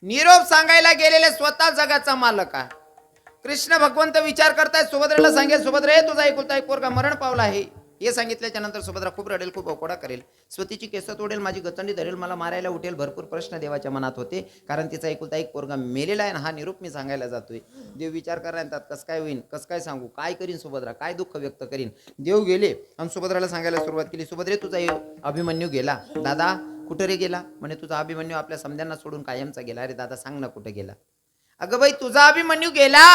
निरोप सांगायला गेलेले स्वतः जगाचा मालक आहे. कृष्ण भगवंत विचार करतायत, सुभद्रेला सांगेल, सुभद्रे तुझा एकुलता एक पोरगा मरण पावला आहे. हे सांगितल्याच्या नंतर सुभद्रा खूप रडेल, खूप अकोडा करेल, स्वतःची केस तोडेल, माझी गचंडी धरेल, मला मारायला उठेल. भरपूर प्रश्न देवाच्या मनात होते, कारण तिचा एकुलता एक पोरगा मेलेला आहे. हा निरूप मी सांगायला जातोय. देव विचार करतात, कसं काय होईल, कसं काय सांगू, काय करीन सुभद्रा, काय दुःख व्यक्त करीन. देव गेले आणि सुभद्राला सांगायला सुरुवात केली, सुभद्रे तुझा अभिमन्यू गेला. दादा कुठे रे गेला? म्हणे तुझा अभिमन्यू आपल्या समध्यांना सोडून कायमचा गेला. अरे दादा सांग ना कुठे गेला? अगं बाई तुझा अभिमन्यू गेला.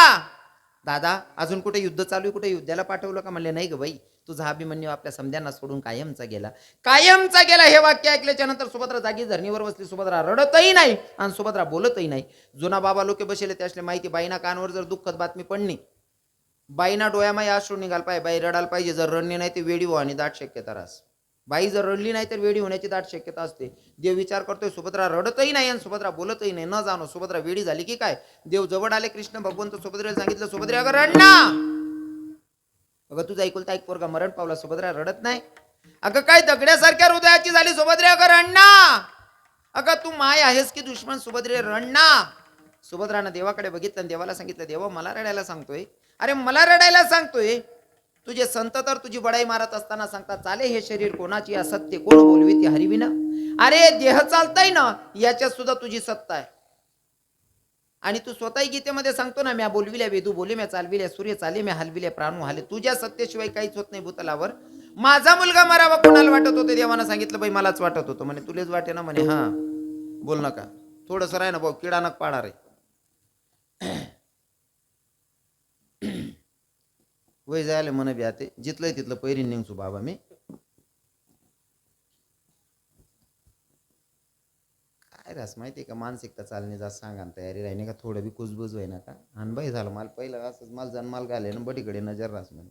दादा अजून कुठे युद्ध चालू आहे, कुठे युद्धाला पाठवलं का? म्हणले नाही ग बाई, तुझा अभिमन्यू आपल्या समध्यांना सोडून कायमचा गेला. कायमचा गेला हे वाक्य ऐकल्याच्या नंतर सुभद्रा जागी धरणीवर बसली. सुभद्रा रडतही नाही आणि सुभद्रा बोलतही नाही. जुना बाबा लोक बसले त्यासले माहिती, बाईना कानवर जर दुःखद बातमी पडली, बाईना डोळ्यामाई अश्रू निघाल पाहिजे, बाई रडायला पाहिजे. जर रडली नाही ते वेडी व्हावी दाट शक्यता रास. बाई जर रडली नाही तर वेडी होण्याची दाट शक्यता असते. देव विचार करतोय, सुभद्रा रडतही नाही आणि सुभद्रा बोलतही नाही. न जाणो सुभद्रा वेडी झाली की काय. देव जवळ आले. कृष्ण भगवंत सुभद्रेला सांगितलं, सुभद्रे अगं रड ना. अगं तुझा एकुलता एक पोरगा मरण पावला. सुभद्रा रडत नाही. अगं काय दगड्यासारख्या हृदयाची झाली सुभद्रे, अगं रड ना. अगं तू माय आहेस की दुश्मन, सुभद्रे रड ना. सुभद्रानं देवाकडे बघितलं आणि देवाला सांगितलं, देवा मला रडायला सांगतोय? अरे मला रडायला सांगतोय? तुझे संत तर तुझी बडाई मारत असताना सांगतात, चाले हे शरीर कोणाची, असत्य कोण बोलवी ती हरिविना. अरे देह चालताय ना, याच्यात सुद्धा तुझी सत्ता आहे. आणि तू स्वतःही गीतेमध्ये सांगतो ना, म्या बोलविल्या वेदू बोले, म्या चालविल्या सूर्य चाले, म्या हलविल्या प्राणू हाले. तुझ्या सत्तेशिवाय काहीच होत नाही भूतलावर. माझा मुलगा मरावा कोणाला वाटत होते? देवानं सांगितलं, बाई मलाच वाटत होतं. म्हणे तुलेच वाटे ना? म्हणे हा बोल नका, थोडंसं राह ना भाऊ, किडा नक पाडा रे. वय जायला म्हण बी आते, जिथलंय तिथलं पैरी निघसू बाबा मी. काय रास माहिती का, मानसिकता चालणे जा सांगा तयारी राहिने का, थोडं बी कुजबुज होई ना का. आणि बाई झालं मला पहिलं असंच, मला जन्माल घाले ना बडीकडे नजर रास म्हणे.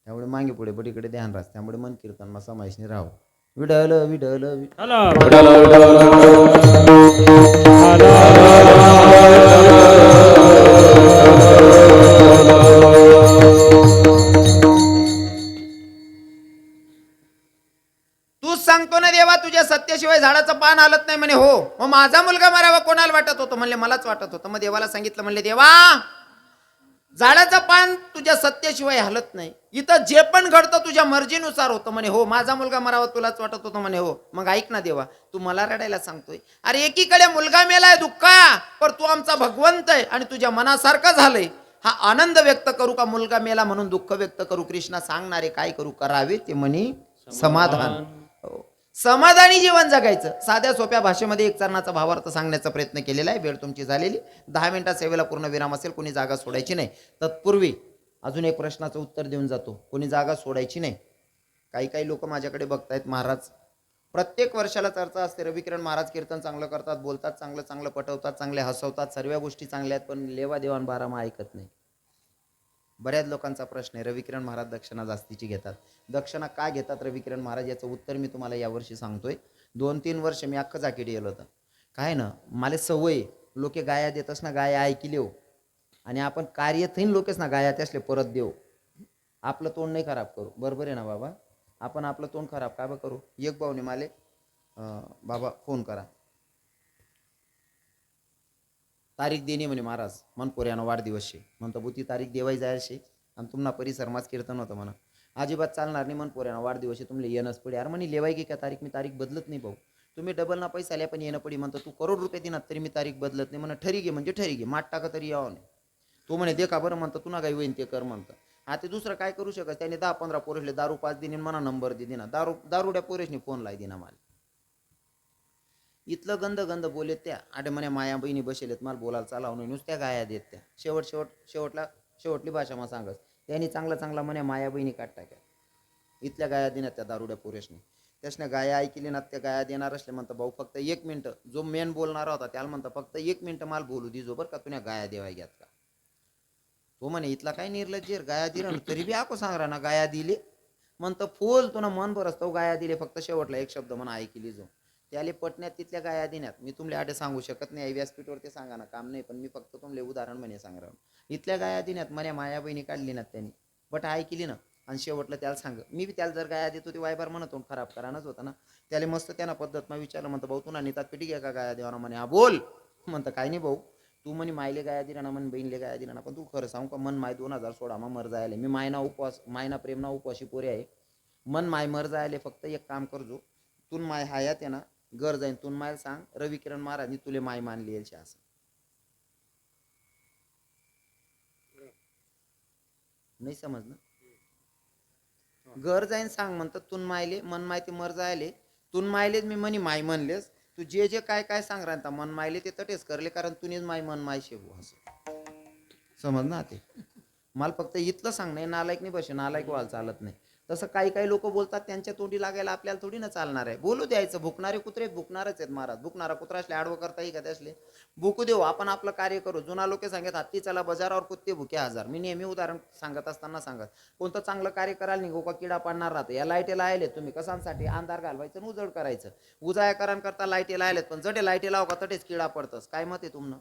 त्यामुळे मागे पुढे बडीकडे ध्यान रास. त्यामुळे मन कीर्तन मग समायशनी राहावं. विडल विडल तूच सांगतो ना देवा, तुझ्या सत्याशिवाय झाडाचं पान हलत नाही. म्हणे हो. मग माझा मुलगा मारावा कोणाला वाटत होतं? म्हणले मलाच वाटत होतं. मग देवाला सांगितलं, म्हणले देवा झाडाचं पान तुझ्या सत्याशिवाय हलत नाही. इथं जे पण घडतं तुझ्या मर्जीनुसार होतं. म्हणे हो. माझा मुलगा मरावा तुलाच वाटत होतं? म्हणे हो. मग ऐक ना देवा, तू मला रडायला सांगतोय? अरे एकीकडे मुलगा मेलाय दुःखा, पण तू आमचा भगवंत आहे आणि तुझ्या मनासारखं झालंय. हा आनंद व्यक्त करू का मुलगा मेला म्हणून दुःख व्यक्त करू? कृष्णा सांगणारे काय करू करावे ते म्हणी समाधान. समाधानी जीवन जगायचं. साध्या सोप्या भाषेमध्ये एक चरणाचा भावार्थ सांगण्याचा प्रयत्न केलेला आहे. वेळ तुमची झालेली. 10 मिनिटात सेवेला पूर्ण विराम असेल. कोणी जागा सोडायची नाही. तत्पूर्वी अजून एक प्रश्नाचं उत्तर देऊन जातो. कोणी जागा सोडायची नाही. काही लोक माझ्याकडे बघतायत. महाराज प्रत्येक वर्षाला चर्चा असते, रविकिरण महाराज कीर्तन चांगलं करतात, बोलतात चांगलं, चांगलं पटवतात, चांगले हसवतात, सर्व गोष्टी चांगल्या आहेत, पण लेवा देवान बारामा ऐकत नाही. बऱ्याच लोकांचा प्रश्न आहे, रविकिरण महाराज दक्षिणा जास्तीची घेतात. दक्षिणा का घेतात रविकिरण महाराज, याचं उत्तर मी तुम्हाला यावर्षी सांगतोय. 2-3 वर्ष मी अख्खं जाकीट गेलो होतं. काय ना मला सवय, लोके गाया देतस ना, गाया ऐकली हो. आणि आपण कार्य थईन लोकेच ना गाया त्यासले परत देऊ. आपलं तोंड नाही खराब करू. बरोबर आहे ना बाबा? आपण आपलं तोंड खराब का बा करू? एक भाऊने माले बाबा फोन करा, तारीख देणे म्हणे महाराज, मन पोऱ्यानं वाढदिवस शे. म्हणतो बुती तारीख देवाई जायशी आणि तुम्हाला परिसर माच कीर्तन होतं म्हणा. अजिबात चालणार नाही, मन पोऱ्यानं वाढदिवस तुमले येणंच पडे. अरे म्हणे लेवाई की काय तारीख, मी तारीख बदलत नाही भाऊ. तुम्ही डबल ना पैसा आल्या पण येणं पडी. म्हणतो तू करोड रुपये देणार तरी मी तारीख बदलत नाही. म्हणा ठरी घे म्हणजे ठरी घे, माठ टाका तरी यावं नाही. तो म्हणे दे का बरं. म्हणतं तुला काही होईन ते कर म्हणतं. आता दुसरं काय करू शकत? त्याने 10-15 पोरेसले दारू 5 दिनी म्हणा नंबर दे दिना. दारूड्या पोरेसनी फोन लाई दिना मला. इथलं गंध बोलेत त्या. आडे म्हणे माया बहिणी बसेलेत, मला बोलायला चालावं नुसत्या गाया देत त्या. शेवटली भाषा मग सांगत त्यांनी चांगला म्हणे माया बहिणी काढ टाक्या. इथल्या गाया देण्यात त्या दारुड्या पुरेशने. त्यासने गाया ऐकली ना, त्या गाया देणार असले. म्हणतं भाऊ फक्त 1 मिनिट. जो मेन बोलणारा होता त्याला म्हणतं फक्त 1 मिनिट मला बोलू दे जो, बरं का तुला गाया देवाय घ्यात का. तो म्हणे इथला काय निर्लज्जीर, गाया दिला तरी बी आको सांगरा ना गाया दिली. म्हणतं फुल तुला मन बरस तो गाया दिले, फक्त शेवटला एक शब्द म्हणा ऐकली जो. त्याले पटण्यात तिथल्या गाया देण्यात मी तुमले आडे सांगू शकत नाही. व्यासपीठवर ते सांगा ना काम नाही, पण मी फक्त तुमले उदाहरण म्हणे सांगणार. इथल्या गाया देण्यात म्हणे माया बहिणी काढली ना त्यांनी, बट ऐकली ना. आणि शेवटलं त्याला सांग, मी बी त्याला जर गाया देतो ते वायबार म्हणतो खराब करानच होता ना. त्याला मस्त त्यांना पद्धत मग विचारलं. म्हणतं भाऊ तुला नेतात पिटी घ्या का गाया देवाना? म्हणे हा बोल. म्हणतं काय नाही भाऊ, तू म्हणे मायले गाया दिराना म्हण बहीणले गाया दिराना, पण तू खरं सांगू का, मन माय 2016 मा मर जायले, मी मायना उपवास मायना प्रेमना उपवाशी पोरे आहे, मन माय मर जायले, फक्त एक काम करजो, तून माय हायात आहे ना घर जाईन, तून माय सांग रवी किरण महाराजनी तुले माय मानली यायची असं नाही समजलं. घर जाईन सांग म्हणतात तून मायले मन माहिती मर जायले, तून मायलेच मी म्हणी माय म्हणलेस, तू जे जे काय काय सांग राहता मन मायले ते तटेच करले, कारण तुनेच माय मन माय शेवू असं समज ना ते. मला फक्त इथलं सांग नाही, नालायक नाही बसे, नालायक व्हायला चालत नाही. तसं काही काही लोक बोलतात, त्यांच्या तोंडी लागायला आपल्याला थोडी ना चालणार आहे. बोलू द्यायचं, भुकणारे कुत्रे भुकणारच आहेत महाराज, भुकणारा कुत्रा असले आडवं करता येईल का त्यासले, भुकू देऊ, आपण आपलं कार्य करू. जुना लोक सांगत हत्ती चला बाजारावर कुत्ते भुके हजार. मी नेहमी उदाहरण सांगत असताना सांगत, कोणतं चांगलं कार्य करायला निघू का किडा पाडणार राहतो. या लाईटीला आले तुम्ही कशांसाठी, अंधार घालवायचं आणि उजड करायचं, उजाया करण करता लाईटीला आलेत, पण जटे लाईटी लाव का तटेच किडा पडतस. काय मत आहे तुमनं,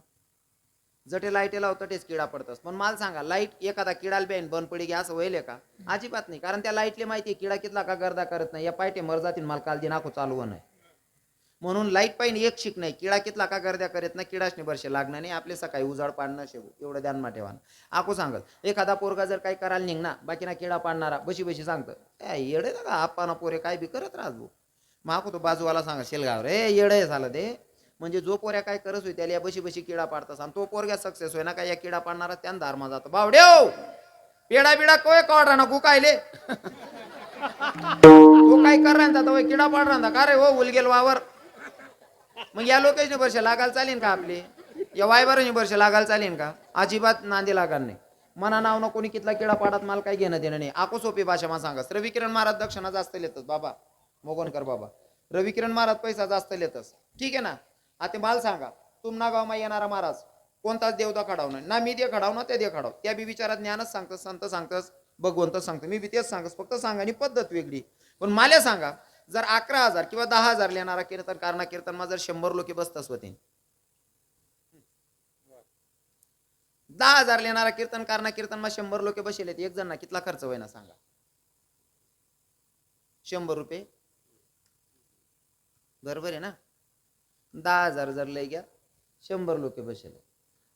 जटे लाईटी लावतं तेच किडा पडतस. पण मला सांगा, लाईट एखादा किडाला बेन बंद पडी घ्या असं व्हायले का, अजिबात नाही. कारण त्या लाईटले माहिती आहे किडा कितला का गर्दा करत नाही, या पायटे मर जातील मला काल दिनाखो चालू नाही. म्हणून लाईट पाहिजे एक शिक नाही, किडा कितला का गर्द्या करत नाही, किडाशने वर्षे लागणार नाही, आपले सकाळी उजाड पाडणं शेवू एवढं ध्यान ठेवा. आखो सांगत एखादा पोरगा जर काही करायला निघणार बाकीना किडा पाडणारा बशी बशी सांगतं येडे का आप्पाना पोरे काय बी करत राहतो. मग आखो तो बाजूवाला सांगा शेलगाव रे येडे झालं ते, म्हणजे जो पोऱ्या काय करत होई त्याला या बशी बशी किडा पाडतास, आणि तो पोरग्या सक्सेस होय ना काय या किडा पाडणारा त्यान धारमा जातो. बावड्यो पेडा बिडा कोय काढा ना गुकायले तो काय कर राहता किडा पाड राहता का रे हो उलगेल वावर. मग या लोकेशने वर्ष लागायला चालेल का आपली, या वायवरने वर्ष लागायला चालेल का, अजिबात नांदी लागाल नाही. मना नाव ना कोणी कितला किडा पाडत मला काही घेणं देणं नाही. आको सोपी भाषा मला सांगा, रवी किरण महाराज दक्षिणा जास्त लेतच बाबा मोगनकर बाबा, रवी किरण महाराज पैसा जास्त लेतच, ठीक आहे ना. आता मला सांगा, तुमना गावमा येणारा महाराज कोणताच देवदा खडावणार ना, मी दे खडाव ना ते दे खडाव, त्या बी विचारात ज्ञानच सांगतं, संत सांगतस, भगवंत सांगतो, मी बी तेच सांगस, फक्त सांगानी पद्धत वेगळी. पण मला सांगा, जर 11,000 किंवा 10,000 लेणारा कीर्तन ना कीर्तन मा जर 100 लोक बसतच होते, 10,000 लेणारा कीर्तन मा 100 लोक बसेल, एक जण ना कितला खर्च होईना सांगा, 100 रुपये बरोबर आहे ना. 10,000 जर लय घ्या 100 लोक बसेल,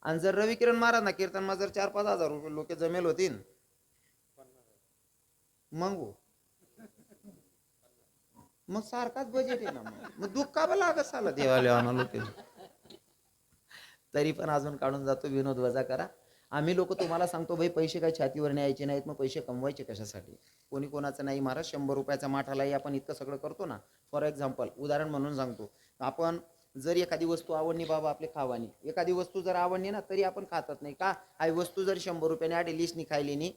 आणि जर रवी किरण महाराज ना कीर्तन मा जर 4-5 हजार लोक जमेल होतील मग सारखाच बजेट आहे ना, मग दुःख का लागत चालत देवालेवाना लोक. तरी पण अजून काढून जातो, विनोद वजा करा. आम्ही लोक तुम्हाला सांगतो भाई पैसे काही छातीवर न्यायचे नाहीत, मग पैसे कमवायचे कशासाठी. कोणी कोणाचं नाही महाराज, 100 रुपयाचा माठालाही आपण इतकं सगळं करतो ना. फॉर एक्झाम्पल उदाहरण म्हणून सांगतो, आपण जर एखादी वस्तू आवडली बाबा आपले खावानी, एखादी वस्तू जर आवडली ना तरी आपण खातात नाही का, आई वस्तू जर 100 रुपयाने आडी लिस्टनी खायली नाही,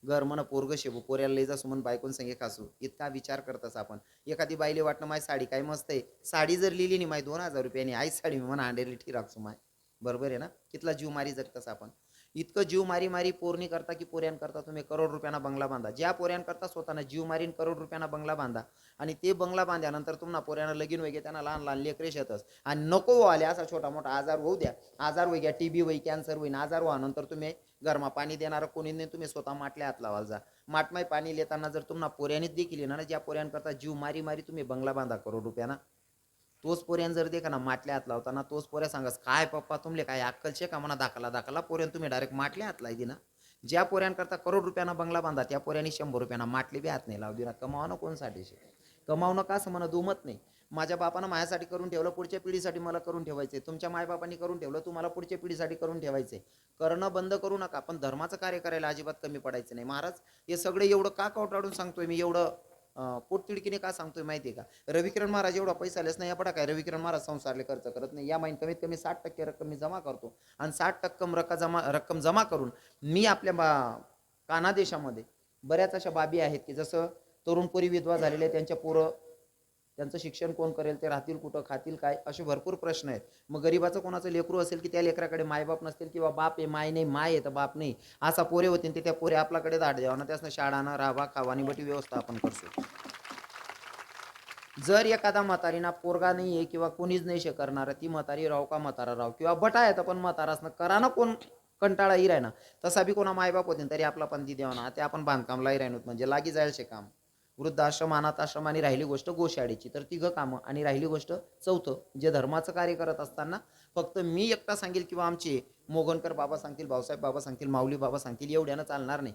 घर म्हणा पोरग शेबू पोऱ्याला लई जासू म्हणून बायकोन संगे खासू, इतका विचार करतास आपण. एखादी बाईले वाटणं माय साडी काय मस्त आहे, साडी जर लिहिली नाही माय 2,000 रुपयानी, आई साडी मी म्हणा अंडेली ठी राखसू माय, बरोबर आहे ना. कितला जीव मारी जगतास आपण, इतकं जीव मारी मारी पोरणी करता की पोऱ्यान करता तुम्ही करोड रुपयाना बंगला बांधा. ज्या पोऱ्यान करता स्वतःना जीव मारीन करोड रुपयाना बंगला बांधा, आणि ते बंगला बांधल्यानंतर तुम्हाला पोऱ्यानं लगीन वगैरे त्यांना लहान लहान लेकरेश येतच, आणि नको आले असा छोटा मोठा आजार होऊ द्या, आजार होई घ्या, TB होई, कॅन्सर होईन, आजार व्हा, नंतर तुम्ही घरमा पाणी देणारं कोणी नाही, तुम्ही स्वतः माटल्या हात लावाल जा. माटमाय पाणी लेताना जर तुम्हाला पोऱ्यानेच देखील येणार, ज्या पोऱ्यान करता जीव मारी मारी तुम्ही बंगला बांधा करोड रुपयाना, तोच पोऱ्यान जर देखा ना माटल्या हात लावताना तोच पोऱ्या सांगस काय पप्पा तुमले काय अक्कलशे का म्हणा, दाखला पोऱ्यान तुम्ही डायरेक्ट माटल्या हात लावी ना. ज्या पोऱ्यान करता करोड रुपयाना बंगला बांधा, त्या पोऱ्याने 100 रुपयाना माटले बी हात नाही लावू दिना. कमावणं कोणसाठी शे, कमावणं का असं म्हणा दुमत नाही. माझ्या बापानं माझ्यासाठी करून ठेवलं, पुढच्या पिढीसाठी मला करून ठेवायचे, तुमच्या मायबापांनी करून ठेवलं, तुम्हाला पुढच्या पिढीसाठी करून ठेवायचे. करणं बंद करू नका, पण धर्माचं कार्य करायला अजिबात कमी पडायचं नाही. महाराज हे सगळे एवढं का कवटाळून सांगतोय मी, एवढं पोटतिडकीने का सांगतोय माहिती आहे का. रविकिरण महाराज एवढा पैसा आलेच नाही, या पडा काय रविकिरण महाराज संसारले खर्च करत नाही. या महिन्यात कमीत कमी 60% रक्कम मी जमा करतो, आणि 60% रक्कम जमा करून मी आपल्या कानादेशामध्ये बऱ्याच अशा बाबी आहेत की जसं तरुणपोरी विधवा झालेले, त्यांच्या पोरं त्यांचं शिक्षण कोण करेल, ते राहतील कुठं, खातील काय, असे भरपूर प्रश्न आहेत. मग गरीबाचं कोणाचं लेकरू असेल की त्या लेकराकडे मायबाप नसतील, किंवा बाप आहे माय नाही, माय आहे तर बाप नाही, असा पोरे होतील, ते त्या पोरे आपल्याकडे धाड द्यावा ना, त्यासनं शाळानं राहावा खावानी बटी व्यवस्था आपण करतो. जर एखादा म्हातारीना पोरगा नाही आहे किंवा कोणीच नाही शे करणार, ती म्हातारी राव का म्हातारा राव, किंवा बटा आहे तर पण म्हातारासनं करा ना, कोण कंटाळाही राहिना, तसा बी कोणा मायबाप होते तरी आपला पंथी द्यावा ना. ते आपण बांधकामलाही राहिनोत म्हणजे लागी जायला शे काम. वृद्धाश्रम, अनाथ आश्रम आणि राहिली गोष्ट गोशाळेची. तर तिघं कामं आणि राहिली गोष्ट चौथं जे धर्माचं कार्य करत असताना फक्त मी एकटा सांगेल किंवा आमचे मोगनकर बाबा सांगतील, भाऊसाहेब बाबा सांगतील, माऊली बाबा सांगतील एवढ्यानं चालणार नाही.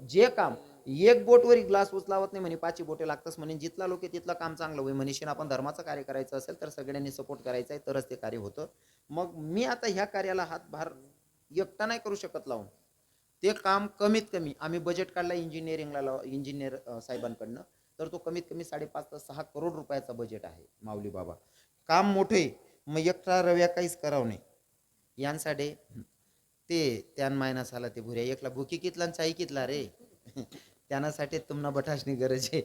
जे काम एक बोटवर ग्लास उचलावत नाही म्हणे, 5 बोटे लागतच म्हणे. जिथला लोक तिथलं काम चांगलं होईल म्हणीशीन. आपण धर्माचं कार्य करायचं असेल तर सगळ्यांनी सपोर्ट करायचा आहे, तरच ते कार्य होतं. मग मी आता ह्या कार्याला हातभार एकटा नाही करू शकत लावून. ते काम कमीत कमी आम्ही बजेट काढला इंजिनिअरिंगला, इंजिनियर साहेबांकडनं. तर तो कमीत कमी 5.5 ते 6 करोड रुपयाचा बजेट आहे माऊली बाबा. काम मोठे, मग एकटा रव्या काहीच करावं नाही यांसाठी. ते त्यान मायनास आला ते भुऱ्या एकला भुकी कितला चाई कितला रे. त्यासाठी तुम्हाला बटासणी गरज आहे.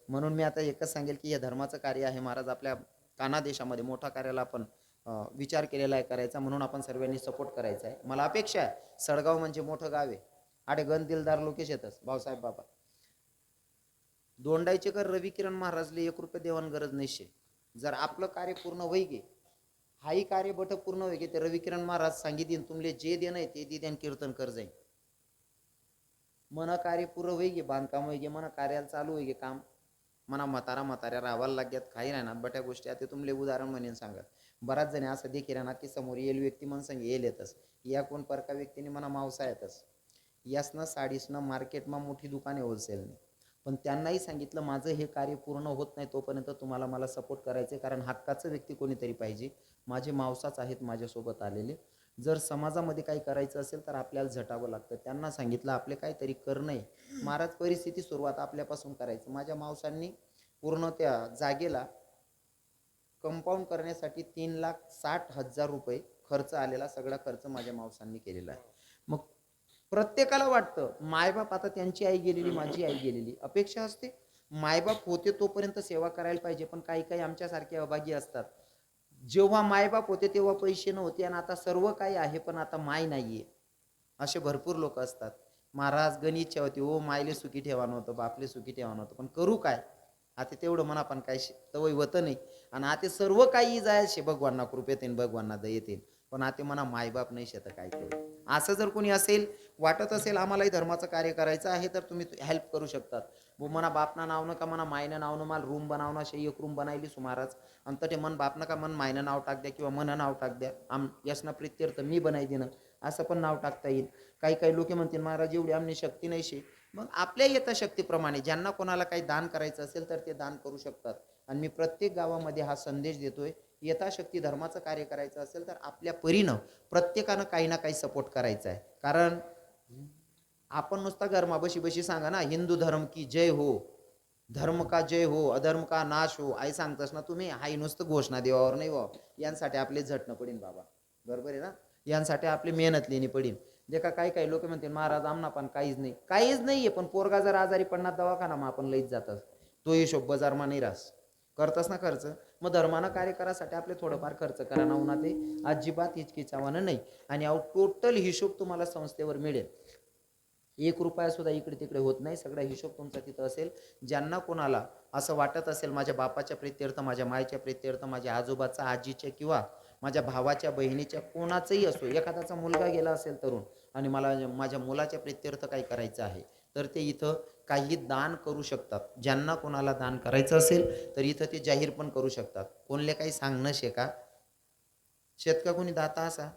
म्हणून मी आता एकच सांगेल की हे धर्माचं कार्य आहे महाराज. आपल्या काना देशामध्ये मोठा कार्याला आपण विचार केलेला आहे करायचा, म्हणून आपण सर्वांनी सपोर्ट करायचा आहे. मला अपेक्षा आहे, सडगाव म्हणजे मोठं गाव आहे, आडे गण दिलदार लोकेश येतच भाऊसाहेब बाबा दोंडायचे कर रवी किरण महाराजले 1 रुपये देवान गरज नाही शे. जर आपलं कार्य पूर्ण होई गे, हाही कार्य बट पूर्ण होई गे, ते रवी किरण महाराज सांगितले तुमले जे देणं आहे ते दे, कीर्तन कर जाईल. मन कार्य पुरं होई गे, बांधकाम होई गे, मन कार्याला चालू होई गे काम. मना म्हाताऱ्या राहायला लाग्यात काही राहणार बट्या गोष्टी. आता तुमले उदाहरण म्हणेन सांगा. बराच जणी असं देखील राहणार की समोर येईल व्यक्ती मन सांगे येईल येतच, या कोण परका व्यक्तीने म्हणा मावसा येतच. यासनं साडीसनं मार्केटमा मोठी दुकाने होलसेलने. पण त्यांनाही सांगितलं माझं हे कार्य पूर्ण होत नाही तोपर्यंत तुम्हाला मला सपोर्ट करायचे, कारण हक्काचं व्यक्ती कोणीतरी पाहिजे. माझे मावसाच आहेत माझ्यासोबत आलेले. जर समाजामध्ये काही करायचं असेल तर आपल्याला झटावं लागतं. त्यांना सांगितलं आपले काहीतरी करणं आहे महाराज. परिस्थिती सुरुवात आपल्यापासून करायचं. माझ्या मावसांनी पूर्ण त्या जागेला कंपाऊंड करण्यासाठी 3,60,000 रुपये खर्च आलेला, सगळा खर्च माझ्या मावसांनी केलेला आहे. मग प्रत्येकाला वाटतं मायबाप, आता त्यांची आई गेलेली, माझी आई गेलेली, अपेक्षा असते मायबाप होते तोपर्यंत सेवा करायला पाहिजे. पण काही काही आमच्यासारखे अभागी असतात, जेव्हा मायबाप होते तेव्हा पैसे नव्हते आणि आता सर्व काही आहे पण आता माय नाहीये, असे भरपूर लोक असतात. महाराज गण इच्छा होती ओ मायले सुखी ठेवा नव्हतं, बापले सुखी ठेवा नव्हतं, पण करू काय आता तेवढं म्हणा. पण काय तवय होतं नाही. आणि आता सर्व काही जायचे भगवानना कृपेत येईन, भगवानना दयेत येईन, पण आता म्हणा मायबाप नाही शेत काय करू. असं जर कोणी असेल, वाटत असेल आम्हालाही धर्माचं कार्य करायचं आहे, तर तुम्ही हेल्प करू शकतात. म्हणा बापना नाव नका म्हणा, मायनं नाव न मला रूम बनवणं असे 1 रूम बनायली सुमाराच. आणि ते मन बाप नका मन मायनं नाव टाक द्या किंवा मन नाव टाक द्या, यसना प्रित्यर्थ मी बनाई देणं असं पण नाव टाकता येईल. काही काही लोक म्हणतील महाराज एवढी आमची शक्ती नाही शे. मग आपल्या यथाशक्तीप्रमाणे ज्यांना कोणाला काही दान करायचं असेल तर ते दान करू शकतात. आणि मी प्रत्येक गावामध्ये हा संदेश देतोय, यथाशक्ती धर्माचं कार्य करायचं असेल तर आपल्या परीनं प्रत्येकानं काही ना काही सपोर्ट करायचा आहे. कारण आपण नुसता घरमा बशी बशी सांगा ना हिंदू धर्म की जय हो, धर्म का जय हो, अधर्म का नाश हो, आई सांगतास ना तुम्ही, हाई नुसतं घोषणा देवावर नाही व्हावं. यांसाठी आपले झटणं पडीन बाबा, बरोबर आहे ना. यांसाठी आपली मेहनत लेणी पडीन. जे का काही काही लोक म्हणतील महाराज आमना पण काहीच नाही, काहीच नाहीये. पण पोरगा जर आजारी पडणार दवाखाना मग आपण लईच जातात, तो हिशोब बाजारमा नाही रास करतास ना खर्च. मग धर्मानं कार्य करासाठी आपले थोडंफार खर्च करा ना उन्हा, ते अजिबात हिचकिचावानं नाही. आणि अहो टोटल हिशोब तुम्हाला संस्थेवर मिळेल. 1 रुपया सुद्धा इकडे तिकडे होत नाही, सगळा हिशोब तुमचा तिथं असेल. ज्यांना कोणाला असं वाटत असेल माझ्या बापाच्या प्रित्यर्थ, माझ्या मायच्या प्रित्यर्थ, माझ्या आजोबाचा आजीच्या किंवा माझ्या भावाच्या बहिणीच्या कोणाचाही असो, एखाद्याचा मुलगा गेला असेल तरुण आणि मला माझ्या मुलाच्या प्रित्यर्थ काही करायचं आहे, तर ते इथं काही दान करू शकतात. ज्यांना कोणाला दान करायचं असेल तर इथं ते जाहीर पण करू शकतात. कोणले काही सांगणं शेका शेतका कोणी दाता असा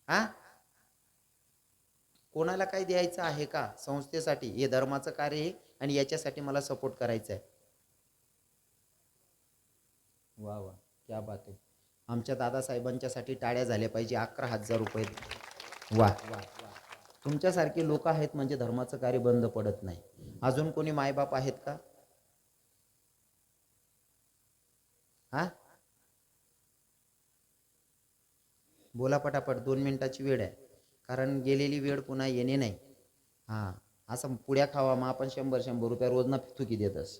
हा, कोणाला काही द्यायचं आहे का संस्थेसाठी? हे धर्माचं कार्य आहे आणि याच्यासाठी मला सपोर्ट करायचा आहे. वा वा, क्या बात आहे. आमच्या दादासाहेबांच्यासाठी टाळ्या झाल्या पाहिजे. 11,000 रुपये. वा, तुमच्यासारखे लोक आहेत म्हणजे धर्माचं कार्य बंद पडत नाही. अजून कोणी मायबाप आहेत का? हा, बोला पटापट, 2 मिनिटाची वेळ आहे, कारण गेलेली वेळ पुन्हा येणे नाही. हां, असं पुड्या खावा मग आपण 100-100 रुपये रोज ना चुकी देतस.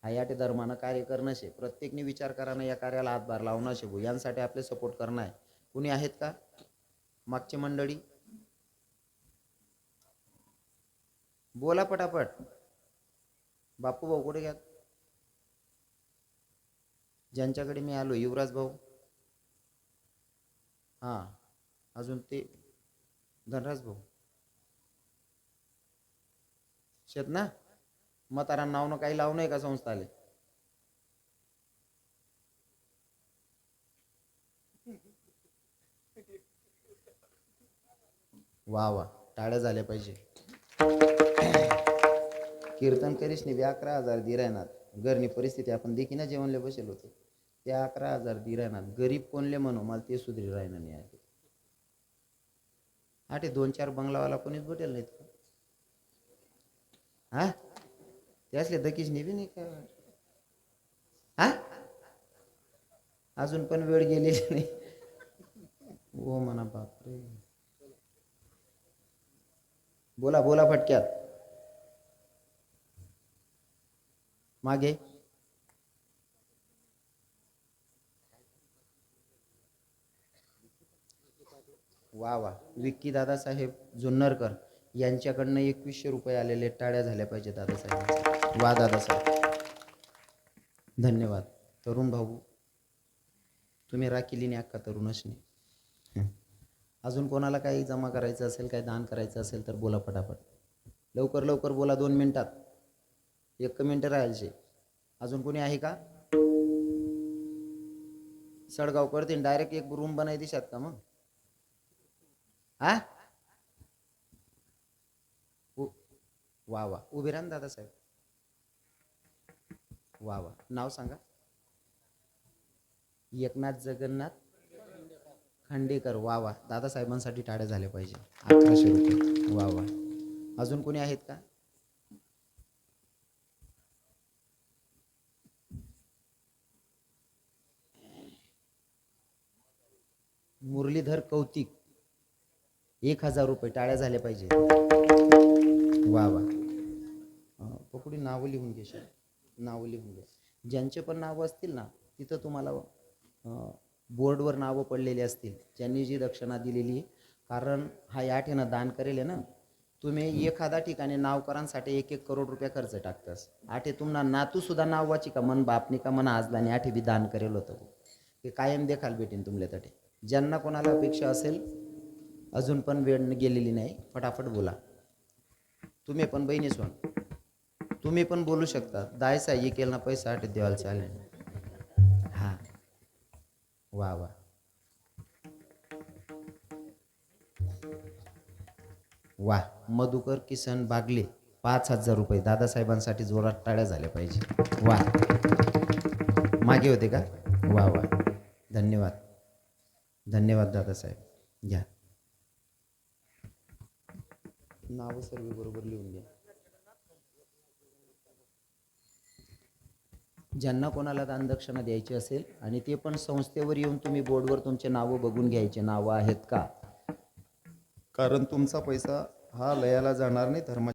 हा याटे धर्मानं कार्य करणं शे. प्रत्येकने विचार करानं या कार्याला हातभार लावणं शे भाऊ. यांसाठी आपले सपोर्ट करणं आहे. कुणी आहेत का मागची मंडळी? बोला पटापट. बापू भाऊ कुठे घ्या? ज्यांच्याकडे मी आलो युवराज भाऊ. हां, अजून ते धनराज भाऊ. शेत ना म्हातारा नावनं काही लावू नये का संस्थाले? वा वा, टाळ्या झाल्या पाहिजे. कीर्तन करीश बी 11,000 दी राहणार. घरनी परिस्थिती आपण देखी ना जेवणले बसेल होते. ते 11,000 दी राहणार. गरीब कोणले म्हणू मला ते सुधरी राहणार नाही आहे. आठे 2-4 बंगलावाला कोणीच भेटेल नाहीत का? हा ते असले दकीच नेबी नाही का? हा अजून पण वेळ गेलेली नाही. हो म्हणा बापरे. बोला बोला फटक्यात मागे. वा वा, विक्की दादासाहेब जुन्नरकर यांच्याकडनं 2100 रुपये आलेले. टाळ्या झाल्या पाहिजे दादासाहेब. वा दादासाहेब, धन्यवाद. तरुण भाऊ तुम्ही राखिलीने अक्का तरुणच नाही. अजून कोणाला काही जमा करायचं असेल, काही दान करायचं असेल तर बोला पटापट. लवकर लवकर बोला, 2 मिनिटात. 1 मिनिट राहायचे. अजून कोणी आहे का? सडगाव करतील डायरेक्ट एक रूम बनाय दिशात का मग? हा वा वा, उभे राहा दादासाहेब. वा वा, नाव सांगा. एकनाथ जगन्नाथ खांडेकर. वा वा, दादासाहेबांसाठी टाळ्या झाल्या पाहिजे. 1100 रुपये. वा वा, अजून कोणी आहेत का? मुरलीधर कौतिक 1000 रुपये. टाळ्या झाल्या पाहिजे. वा वा, पकडून नावं लिहून घ्या. नावं लिहून घ्या. ज्यांचे पण नावं असतील ना तिथं तुम्हाला बोर्डवर नावं पडलेली असतील ज्यांनी जी दक्षिणा दिलेली आहे. कारण हा या ठिकाणी दान करेल ना. तुम्ही एखाद्या ठिकाणी नावकरांसाठी 1-1 करोड रुपये खर्च टाकतास. आठे तुम्हाला नातू सुद्धा नाव वाची का मन बापनी का मन आजलानी आठे बी दान करेल होतं. ते कायम देखाल भेटेन तुमल्या तटे. ज्यांना कोणाला अपेक्षा असेल, अजून पण वेळ गेलेली नाही, फटाफट बोला. तुम्ही पण बहिणी सोन तुम्ही पण बोलू शकता. दायसा ये केलं ना पैसा आठ देवाला चालेल. हा वा वा, वा. मधुकर किसन बागले 5000 रुपये. दादासाहेबांसाठी जोरात टाळ्या झाल्या पाहिजे. वा, मागे होते का? वा वा, धन्यवाद. धन्यवाद दादासाहेब. घ्या नाव सर्व बरोबर लिहून घ्या. ज्यांना कोणाला दान दक्षिणा द्यायची असेल आणि ते पण संस्थेवर येऊन तुम्ही बोर्डवर तुमचे नावं बघून घ्यायचे. नावं आहेत का? कारण तुमचा पैसा हा लयाला जाणार नाही, धर्म